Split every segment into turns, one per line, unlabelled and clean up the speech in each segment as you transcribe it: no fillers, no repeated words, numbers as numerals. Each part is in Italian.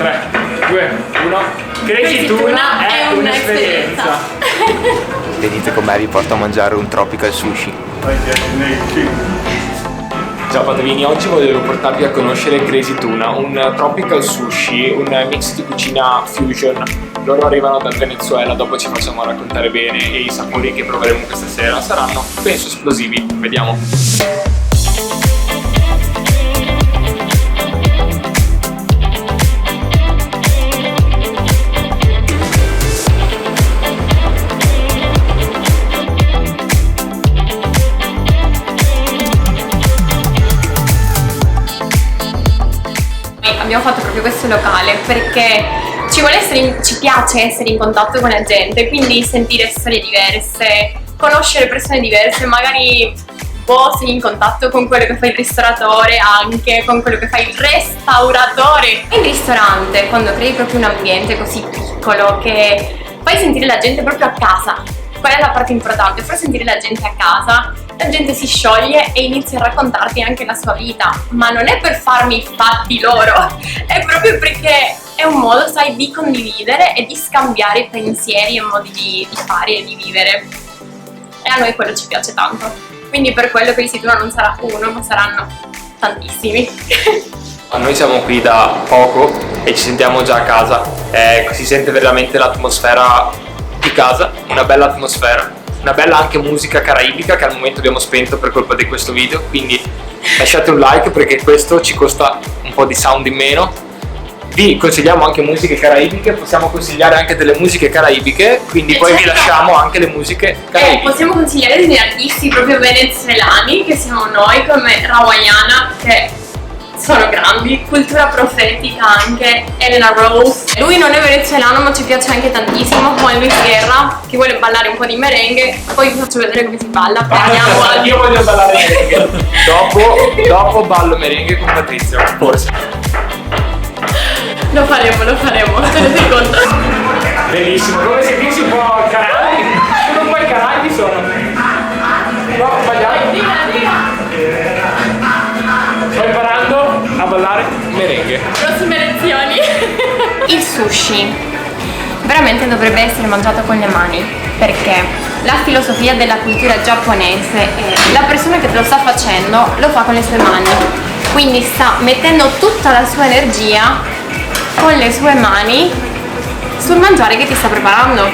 3, 2, 1. Crazy Tuna è un'esperienza.
Venite con me, vi porto a mangiare un tropical sushi.
Ciao Padovini, oggi volevo portarvi a conoscere Crazy Tuna, un tropical sushi, un mix di cucina fusion. Loro arrivano dal Venezuela, dopo ci facciamo raccontare bene e i sapori che proveremo questa sera saranno, penso, esplosivi. Vediamo.
Abbiamo fatto proprio questo locale perché ci piace essere in contatto con la gente, quindi sentire storie diverse, conoscere persone diverse, magari sei in contatto con quello che fa il ristoratore, anche con quello che fa il restauratore. Il ristorante, quando crei proprio un ambiente così piccolo che fai sentire la gente proprio a casa, qual è la parte importante? Far sentire la gente a casa, la gente si scioglie e inizia a raccontarti anche la sua vita, ma non è per farmi i fatti loro, è proprio perché è un modo, sai, di condividere e di scambiare pensieri e modi di fare e di vivere. E a noi quello ci piace tanto. Quindi per quello che Tuna non sarà uno, ma saranno tantissimi.
Noi siamo qui da poco e ci sentiamo già a casa. Si sente veramente l'atmosfera di casa, una bella atmosfera. Una bella anche musica caraibica che al momento abbiamo spento per colpa di questo video, quindi lasciate un like perché questo ci costa un po' di sound in meno. Vi consigliamo anche musiche caraibiche, possiamo consigliare anche delle musiche caraibiche, quindi poi vi lasciamo anche le musiche caraibiche.
Possiamo consigliare degli artisti proprio venezuelani, che siamo noi, come Rawayana, che sono grandi, cultura profetica anche, Elena Rose. Lui non è venezuelano ma ci piace anche tantissimo, Juan Luis Guerra, che vuole ballare un po' di merengue, poi vi faccio vedere come si balla.
Io voglio ballare merengue. dopo ballo merengue con Patrizia, forse.
Lo faremo, tenete conto.
Bellissimo, come se qui si può caraibi, non puoi caraibi sono. No, sbagliato. Sto imparando a ballare merengue.
Prossime lezioni. Il sushi veramente dovrebbe essere mangiato con le mani, perché la filosofia della cultura giapponese è la persona che te lo sta facendo lo fa con le sue mani, quindi sta mettendo tutta la sua energia con le sue mani sul mangiare che ti sta preparando.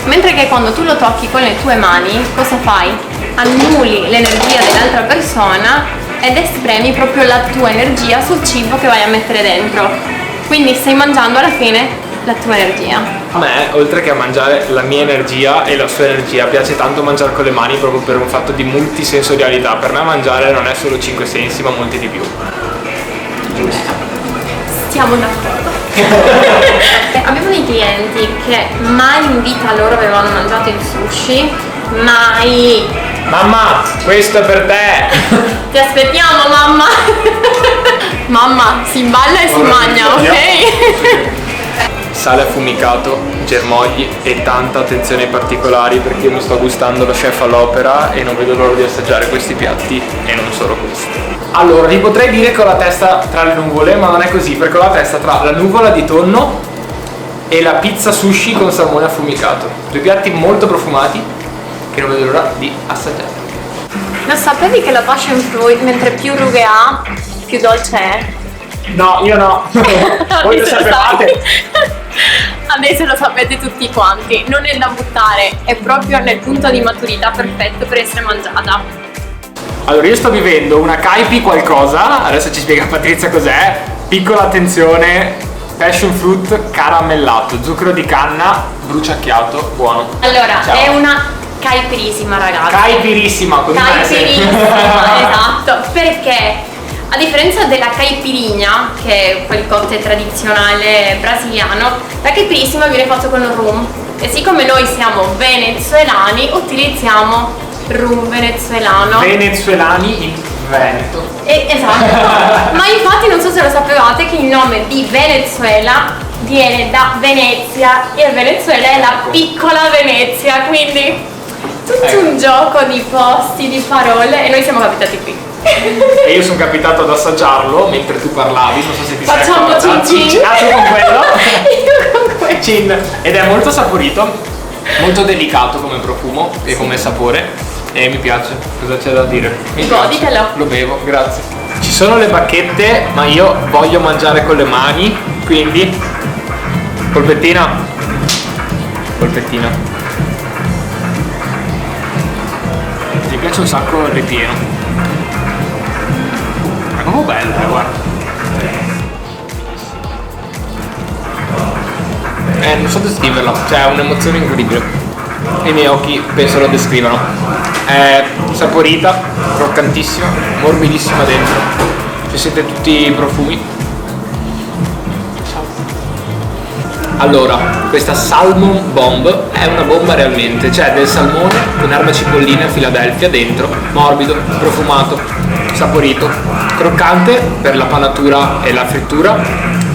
Mentre che quando tu lo tocchi con le tue mani, cosa fai? Annulli l'energia dell'altra persona ed esprimi proprio la tua energia sul cibo che vai a mettere dentro. Quindi stai mangiando alla fine la tua energia.
A me, oltre che a mangiare la mia energia e la sua energia, piace tanto mangiare con le mani proprio per un fatto di multisensorialità. Per me mangiare non è solo 5 sensi, ma molti di più.
Giusto. Siamo d'accordo. Abbiamo dei clienti che mai in vita loro avevano mangiato il sushi, mai.
Mamma, questo è per te!
Ti aspettiamo, mamma! Mamma, si balla e si mangia, ok?
Sale affumicato, germogli e tanta attenzione ai particolari, perché io mi sto gustando lo chef all'opera e non vedo l'ora di assaggiare questi piatti e non solo questi. Allora, vi potrei dire che ho la testa tra le nuvole, ma non è così, perché ho la testa tra la nuvola di tonno e la pizza sushi con salmone affumicato. Due piatti molto profumati che non vedo l'ora di assaggiare.
Lo sapevi che la passion fruit, mentre più rughe ha, più dolce è?
No, io no. Voi lo sapevate?
Adesso lo sapete tutti quanti. Non è da buttare, è proprio nel punto di maturità perfetto per essere mangiata.
Allora, io sto vivendo una Kaipi qualcosa, adesso ci spiega Patrizia cos'è. Piccola attenzione, passion fruit caramellato, zucchero di canna, bruciacchiato, buono.
Allora,
ciao.
È una caipirissima, ragazzi.
Caipirissima, come
caipirissima, esatto, perché a differenza della caipirinha, che è quel cocktail tradizionale brasiliano, la caipirissima viene fatta con rum. E siccome noi siamo venezuelani, utilizziamo rum venezuelano.
Venezuelani in Veneto.
Esatto. Ma infatti non so se lo sapevate che il nome di Venezuela viene da Venezia e Venezuela è la piccola Venezia, quindi tutto un gioco di posti, di parole, e noi siamo capitati qui.
e io sono capitato ad assaggiarlo mentre tu parlavi, non so se ti sei
Facciamo
accorta.
cin cin.
Ah, tu con quello?
Io con quello.
Cin. Ed è molto saporito, molto delicato come profumo e come sapore, e mi piace. Cosa c'è da dire? Mi piace.
Goditelo.
Lo bevo, grazie. Ci sono le bacchette, ma io voglio mangiare con le mani, quindi polpettina. Mi piace un sacco il ripieno. È proprio bello, guarda. Non so descriverla, cioè è un'emozione incredibile. I miei occhi penso lo descrivano. È saporita, croccantissima, morbidissima dentro. Ci sente tutti i profumi. Allora, questa Salmon Bomb è una bomba realmente, cioè del salmone con erba cipollina e Philadelphia dentro, morbido, profumato, saporito, croccante per la panatura e la frittura,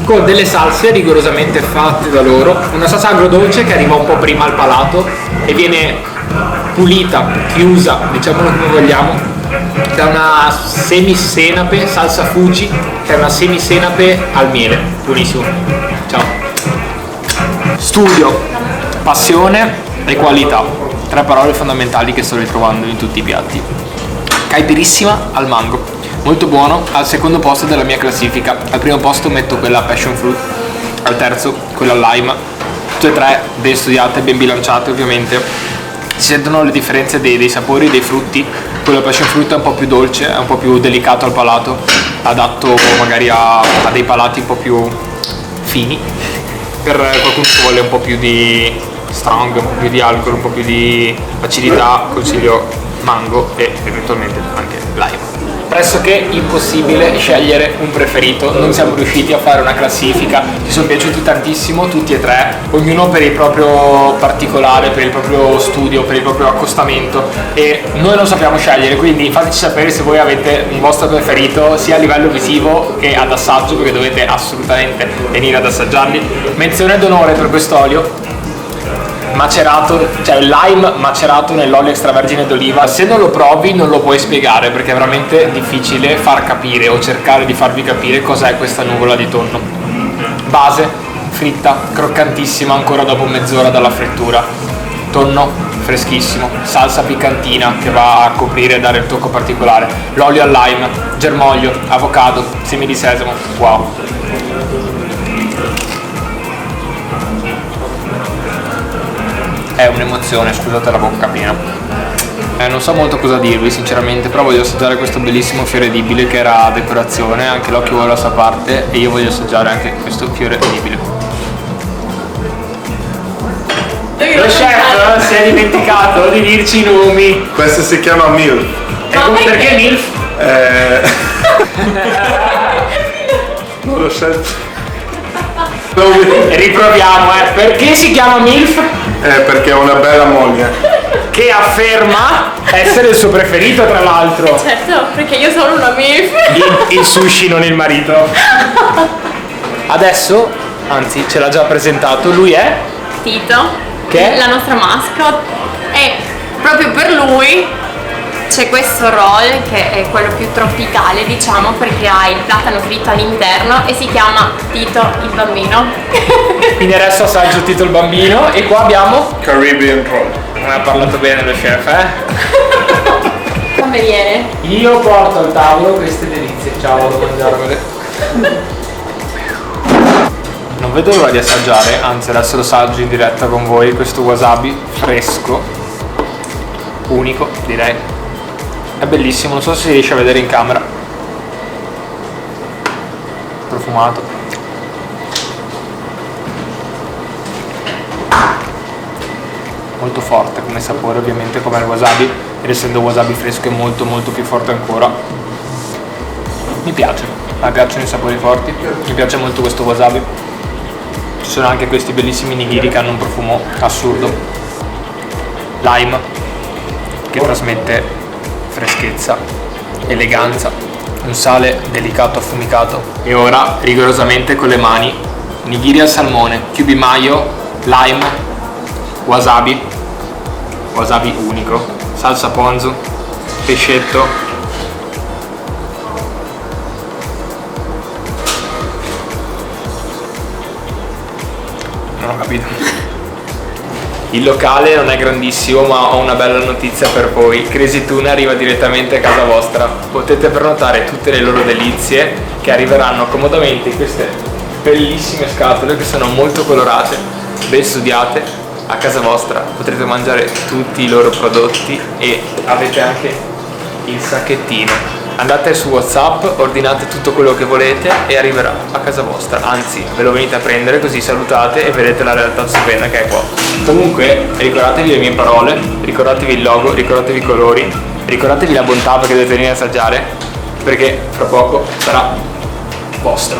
con delle salse rigorosamente fatte da loro, una salsa agrodolce che arriva un po' prima al palato e viene pulita, chiusa, diciamolo come vogliamo, da una semisenape, salsa Fuji, che è una semisenape al miele, buonissimo. Ciao. Studio, passione e qualità, 3 parole fondamentali che sto ritrovando in tutti i piatti. Caipirissima al mango, molto buono, al secondo posto della mia classifica. Al primo posto metto quella passion fruit, al terzo quella al lime, tutte e 3 ben studiate, ben bilanciate ovviamente. Si sentono le differenze dei sapori dei frutti. Quello passion fruit è un po' più dolce, è un po' più delicato al palato, adatto magari a dei palati un po' più fini. Per qualcuno che vuole un po' più di strong, un po' più di alcol, un po' più di acidità, consiglio mango e eventualmente anche lime. Pressoché impossibile scegliere un preferito, non siamo riusciti a fare una classifica, ci sono piaciuti tantissimo tutti e 3, ognuno per il proprio particolare, per il proprio studio, per il proprio accostamento, e noi non sappiamo scegliere, quindi fateci sapere se voi avete un vostro preferito sia a livello visivo che ad assaggio, perché dovete assolutamente venire ad assaggiarli. Menzione d'onore per quest'olio macerato, cioè il lime macerato nell'olio extravergine d'oliva. Se non lo provi non lo puoi spiegare, perché è veramente difficile far capire o cercare di farvi capire cos'è questa nuvola di tonno. Base fritta, croccantissima ancora dopo mezz'ora dalla frittura, tonno freschissimo, salsa piccantina che va a coprire e dare il tocco particolare, l'olio al lime, germoglio, avocado, semi di sesamo, wow. È un'emozione, scusate la bocca piena. Non so molto cosa dirvi sinceramente, però voglio assaggiare questo bellissimo fiore edibile che era a decorazione, anche l'occhio vuole la sua parte e io voglio assaggiare anche questo fiore edibile. Lo chef si è dimenticato di dirci i nomi.
Questo si chiama MILF.
Perché MILF?
Non l'ho scelto.
Riproviamo, perché si chiama MILF?
Perché è una bella moglie.
Che afferma essere il suo preferito, tra l'altro.
Certo, perché io sono una MILF.
Il sushi, non il marito. Adesso, anzi, ce l'ha già presentato, lui è
Tito,
che è
la nostra mascot, e proprio per lui c'è questo roll che è quello più tropicale, diciamo, perché ha il platano fritto all'interno e si chiama Tito il bambino.
Quindi adesso assaggio Tito il bambino e qua abbiamo...
Caribbean Roll.
Non ha parlato bene lo chef,
Come viene?
Io porto al tavolo queste delizie, ciao, vado a mangiarmele. Non vedo l'ora di assaggiare, anzi adesso lo assaggio in diretta con voi, questo wasabi fresco, unico direi. È bellissimo, non so se si riesce a vedere in camera. Profumato. Molto forte come sapore, ovviamente, come il wasabi, ed essendo wasabi fresco è molto molto più forte ancora. Mi piace, a me piacciono i sapori forti, mi piace molto questo wasabi. Ci sono anche questi bellissimi nigiri che hanno un profumo assurdo. Lime, che trasmette freschezza, eleganza, un sale delicato affumicato. E ora, rigorosamente con le mani, nigiri al salmone, cubi mayo, lime, wasabi, wasabi unico, salsa ponzu, pescetto, Non ho capito. Il locale non è grandissimo, ma ho una bella notizia per voi. Crazy Tuna arriva direttamente a casa vostra. Potete prenotare tutte le loro delizie che arriveranno comodamente in queste bellissime scatole che sono molto colorate, ben studiate. A casa vostra potrete mangiare tutti i loro prodotti e avete anche il sacchettino. Andate su WhatsApp, ordinate tutto quello che volete e arriverà a casa vostra. Anzi, ve lo venite a prendere così salutate e vedete la realtà stupenda che è qua. Comunque, ricordatevi le mie parole, ricordatevi il logo, ricordatevi i colori, ricordatevi la bontà perché dovete venire a assaggiare, perché fra poco sarà vostro.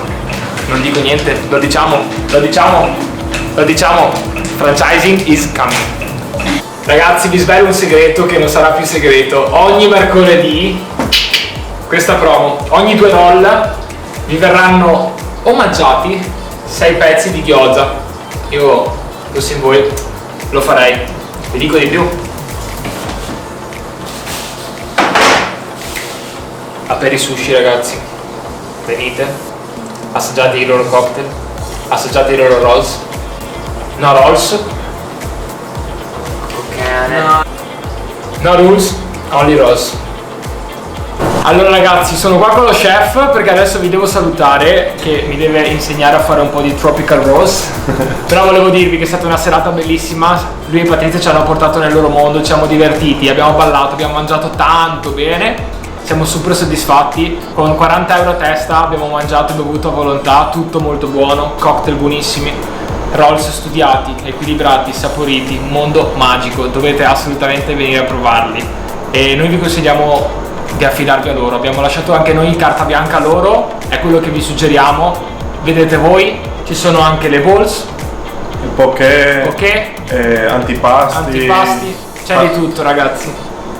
Non dico niente, lo diciamo. Franchising is coming. Ragazzi, vi svelo un segreto che non sarà più segreto. Ogni mercoledì questa promo, ogni $2 vi verranno omaggiati 6 pezzi di gyoza. Io, fossi in voi, lo farei. Vi dico di più. Aperi Sushi, ragazzi, venite, assaggiate i loro cocktail, assaggiate i loro rolls. No rolls. No rules, only rolls. Allora ragazzi, sono qua con lo chef perché adesso vi devo salutare, che mi deve insegnare a fare un po' di tropical rolls. Però volevo dirvi che è stata una serata bellissima. Lui e Patrizia ci hanno portato nel loro mondo, ci siamo divertiti, abbiamo ballato, abbiamo mangiato tanto bene, siamo super soddisfatti. Con 40 euro a testa abbiamo mangiato e bevuto a volontà, tutto molto buono, cocktail buonissimi, rolls studiati, equilibrati, saporiti, un mondo magico, dovete assolutamente venire a provarli e noi vi consigliamo di affidarvi a loro. Abbiamo lasciato anche noi carta bianca a loro, è quello che vi suggeriamo. Vedete voi, ci sono anche le bowls,
Il poké, antipasti,
c'è di tutto ragazzi.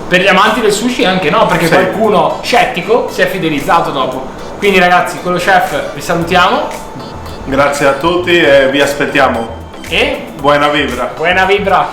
Per gli amanti del sushi anche no, perché
sì,
qualcuno scettico si è fidelizzato dopo. Quindi ragazzi, con lo chef vi salutiamo
Grazie a tutti e vi aspettiamo.
e
Buona vibra.
buona vibra.